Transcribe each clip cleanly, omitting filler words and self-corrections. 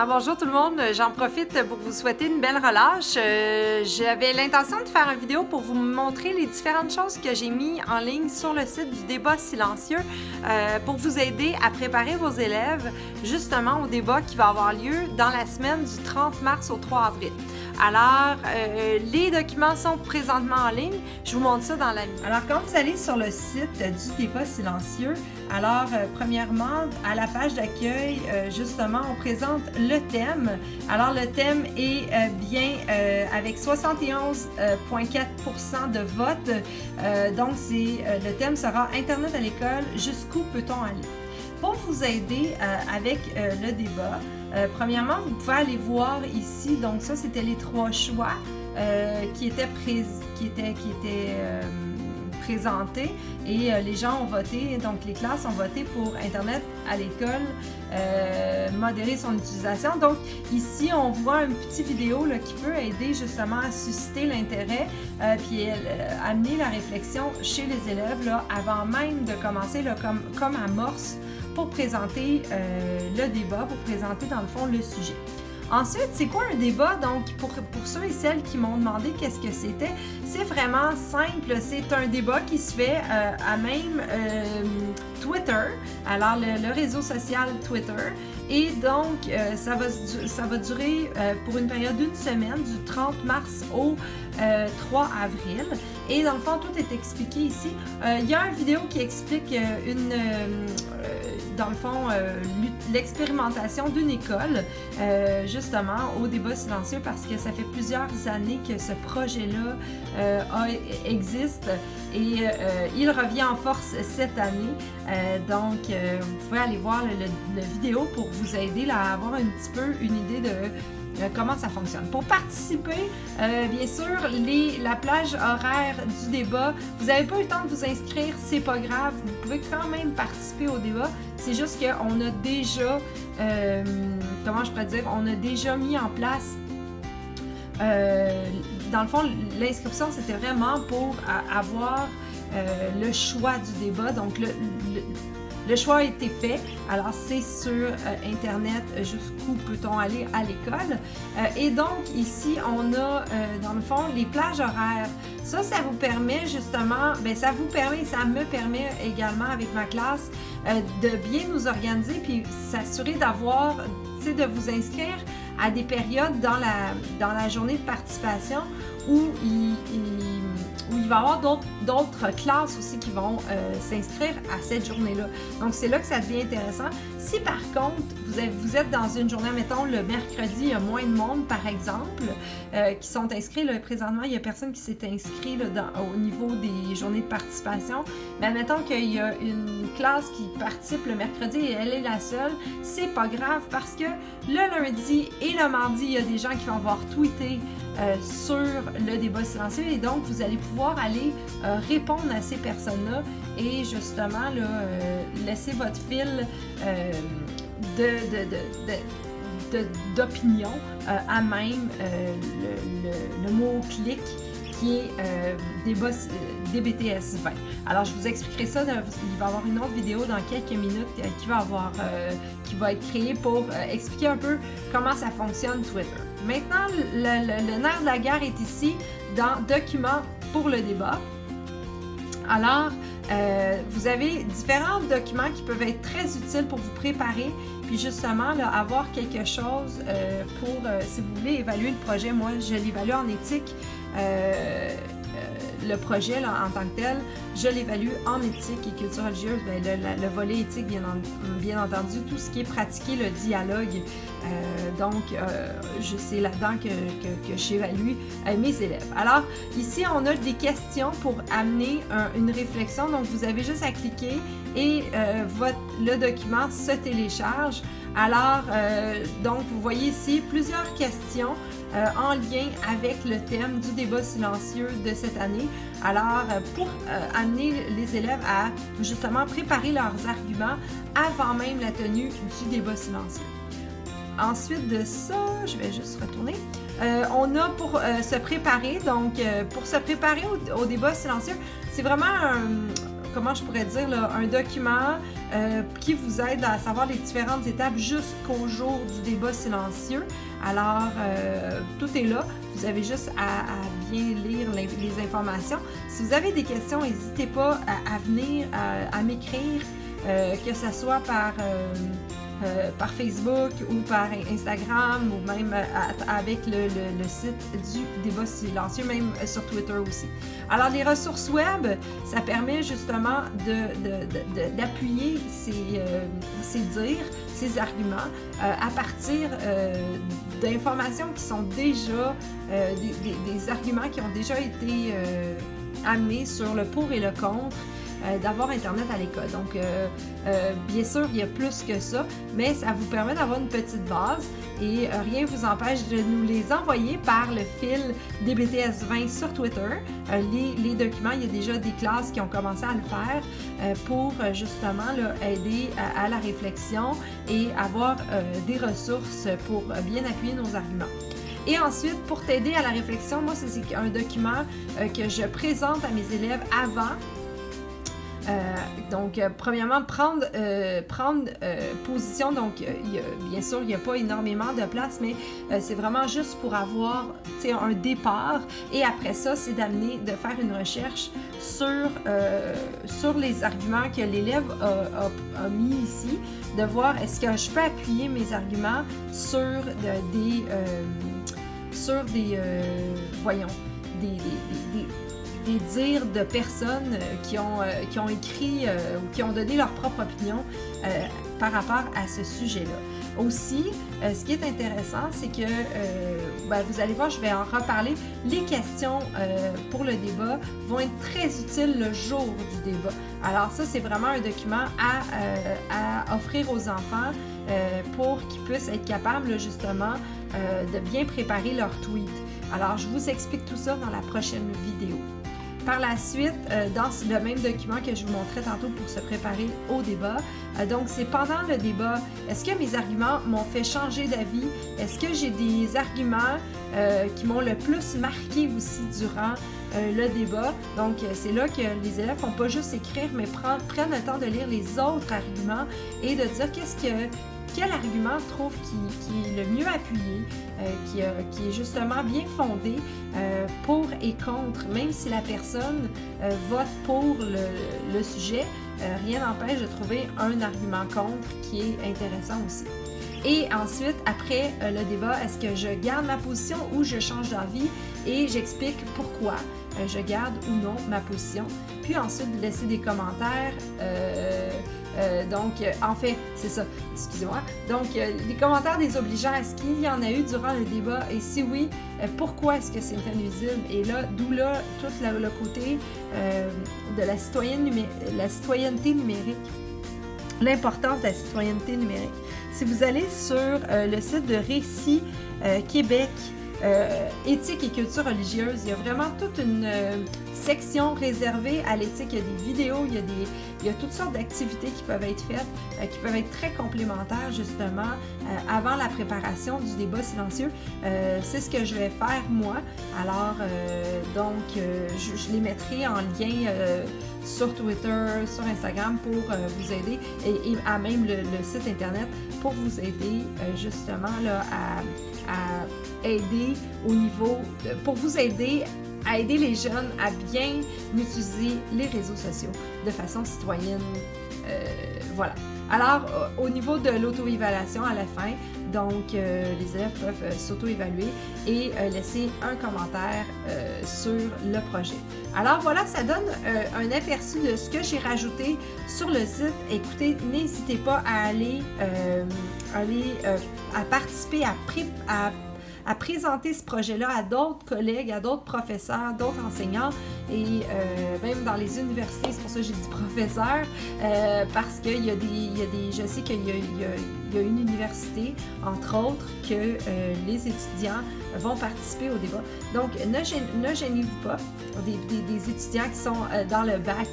Bonjour tout le monde, j'en profite pour vous souhaiter une belle relâche. J'avais l'intention de faire une vidéo pour vous montrer les différentes choses que j'ai mis en ligne sur le site du débat silencieux pour vous aider à préparer vos élèves justement au débat qui va avoir lieu dans la semaine du 30 mars au 3 avril. Alors, les documents sont présentement en ligne. Je vous montre ça dans la vidéo. Alors, quand vous allez sur le site du débat silencieux, alors, premièrement, à la page d'accueil, justement, on présente le thème. Alors, le thème est bien avec 71,4% de vote. Donc, le thème sera Internet à l'école, jusqu'où peut-on aller? Pour vous aider avec le débat, premièrement, vous pouvez aller voir ici, donc ça, c'était les trois choix qui étaient présentés et les gens ont voté, donc les classes ont voté pour Internet à l'école, modérer son utilisation. Donc ici, on voit une petite vidéo là, qui peut aider justement à susciter l'intérêt puis amener la réflexion chez les élèves là, avant même de commencer là, comme amorce pour présenter le débat, pour présenter dans le fond le sujet. Ensuite, c'est quoi un débat? Donc, pour ceux et celles qui m'ont demandé qu'est-ce que c'était, c'est vraiment simple. C'est un débat qui se fait à même Twitter, alors le réseau social Twitter. Et donc, ça va durer pour une période d'une semaine, du 30 mars au 3 avril. Et dans le fond, tout est expliqué ici. Il y a une vidéo qui explique dans le fond, l'expérimentation d'une école, justement, au débat silencieux, parce que ça fait plusieurs années que ce projet-là existe et il revient en force cette année. Donc, vous pouvez aller voir la vidéo pour vous aider là, à avoir un petit peu une idée de comment ça fonctionne. Pour participer, bien sûr, la plage horaire du débat, vous n'avez pas eu le temps de vous inscrire, c'est pas grave, vous pouvez quand même participer au débat. C'est juste qu'on a déjà, comment je pourrais dire, on a déjà mis en place, dans le fond, l'inscription, c'était vraiment pour avoir le choix du débat. Donc, le choix a été fait, alors c'est sur Internet, jusqu'où peut-on aller à l'école. Et donc ici, on a dans le fond les plages horaires. Ça vous permet justement, ça me permet également avec ma classe de bien nous organiser puis s'assurer d'avoir, de vous inscrire à des périodes dans la journée de participation où il va y avoir d'autres classes aussi qui vont s'inscrire à cette journée-là. Donc, c'est là que ça devient intéressant. Si par contre, vous êtes dans une journée, mettons le mercredi, il y a moins de monde, par exemple, qui sont inscrits. Là, présentement, il n'y a personne qui s'est inscrit là, au niveau des journées de participation. Mais admettons qu'il y a une classe qui participe le mercredi et elle est la seule, c'est pas grave parce que le lundi et le mardi, il y a des gens qui vont avoir tweeté sur le débat silencieux et donc vous allez pouvoir aller répondre à ces personnes-là et justement là, laisser votre fil d'opinion à même le mot-clic qui est DBTS 20. Alors, je vous expliquerai ça. Il va y avoir une autre vidéo dans quelques minutes qui va être créée pour expliquer un peu comment ça fonctionne Twitter. Maintenant, le nerf de la guerre est ici dans Documents pour le débat. Alors, vous avez différents documents qui peuvent être très utiles pour vous préparer, puis justement, là, avoir quelque chose pour, si vous voulez évaluer le projet. Moi, je l'évalue en éthique. Le projet là, en tant que tel, je l'évalue en éthique et culture religieuse. Le volet éthique, bien entendu, tout ce qui est pratiquer le dialogue. Donc, c'est là-dedans que j'évalue mes élèves. Alors, ici, on a des questions pour amener une réflexion. Donc, vous avez juste à cliquer et le document se télécharge. Alors, donc, vous voyez ici plusieurs questions en lien avec le thème du débat silencieux de cette année. Alors, pour amener les élèves à justement préparer leurs arguments avant même la tenue du débat silencieux. Ensuite de ça, je vais juste retourner. On a pour se préparer, donc pour se préparer au débat silencieux, c'est vraiment comment je pourrais dire, là, un document qui vous aide à savoir les différentes étapes jusqu'au jour du débat silencieux. Alors, tout est là. Vous avez juste à bien lire les informations. Si vous avez des questions, n'hésitez pas à venir à m'écrire, que ce soit par Facebook ou par Instagram ou même avec le site du débat silencieux, même sur Twitter aussi. Alors, les ressources web, ça permet justement d'appuyer ces dires, ces arguments à partir d'informations qui sont déjà des arguments qui ont déjà été amenés sur le pour et le contre d'avoir Internet à l'école. Donc, bien sûr, il y a plus que ça, mais ça vous permet d'avoir une petite base et rien ne vous empêche de nous les envoyer par le fil DBTS 20 sur Twitter. Les documents, il y a déjà des classes qui ont commencé à le faire pour justement là, aider à la réflexion et avoir des ressources pour bien appuyer nos arguments. Et ensuite, pour t'aider à la réflexion, moi, c'est un document que je présente à mes élèves avant. Donc, premièrement, prendre position. Donc, bien sûr, il n'y a pas énormément de place, mais c'est vraiment juste pour avoir un départ. Et après ça, c'est de faire une recherche sur les arguments que l'élève a mis ici, de voir est-ce que je peux appuyer mes arguments sur des dires de personnes qui ont écrit ou qui ont donné leur propre opinion par rapport à ce sujet-là. Aussi, ce qui est intéressant, c'est que, vous allez voir, je vais en reparler, les questions pour le débat vont être très utiles le jour du débat. Alors ça, c'est vraiment un document à offrir aux enfants pour qu'ils puissent être capables, là, justement, de bien préparer leur tweet. Alors, je vous explique tout ça dans la prochaine vidéo. Par la suite, dans le même document que je vous montrais tantôt pour se préparer au débat, donc c'est pendant le débat, est-ce que mes arguments m'ont fait changer d'avis? Est-ce que j'ai des arguments qui m'ont le plus marqué aussi durant le débat? Donc c'est là que les élèves ne font pas juste écrire, mais prennent le temps de lire les autres arguments et de dire quel argument trouve qui est le mieux appuyé, qui est justement bien fondé pour et contre, même si la personne vote pour le sujet, rien n'empêche de trouver un argument contre qui est intéressant aussi. Et ensuite, après le débat, est-ce que je garde ma position ou je change d'avis et j'explique pourquoi je garde ou non ma position. Puis ensuite, laisser des commentaires. En fait, c'est ça, excusez-moi. Donc, les commentaires désobligeants, est-ce qu'il y en a eu durant le débat? Et si oui, pourquoi est-ce que c'est invisible? Et là, d'où là, tout le côté de la citoyenneté numérique, l'importance de la citoyenneté numérique. Si vous allez sur le site de Récit Québec, éthique et culture religieuse, il y a vraiment toute une section réservée à l'éthique. Il y a des vidéos, il y a toutes sortes d'activités qui peuvent être faites, qui peuvent être très complémentaires justement avant la préparation du débat silencieux. C'est ce que je vais faire moi. Alors, je les mettrai en lien sur Twitter, sur Instagram pour vous aider et à même le site internet pour vous aider justement là, à aider au niveau, pour vous aider à aider les jeunes à bien utiliser les réseaux sociaux de façon citoyenne. Voilà. Alors, au niveau de l'auto-évaluation à la fin, donc les élèves peuvent s'auto-évaluer et laisser un commentaire sur le projet. Alors voilà, ça donne un aperçu de ce que j'ai rajouté sur le site. Écoutez, n'hésitez pas à aller à participer, à présenter ce projet-là à d'autres collègues, à d'autres professeurs, d'autres enseignants et même dans les universités, c'est pour ça que j'ai dit professeur, parce qu'il y a des, je sais qu'il y a une université, entre autres, que les étudiants vont participer au débat. Donc, ne gênez-vous pas des étudiants qui sont dans le bac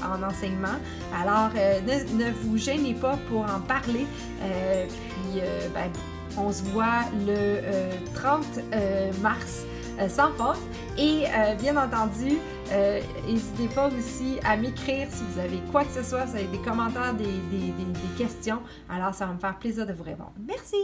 en enseignement. Alors, ne vous gênez pas pour en parler, on se voit le 30 mars sans faute. Et bien entendu, N'hésitez pas aussi à m'écrire si vous avez quoi que ce soit, si vous avez des commentaires, des questions. Alors, ça va me faire plaisir de vous répondre. Merci!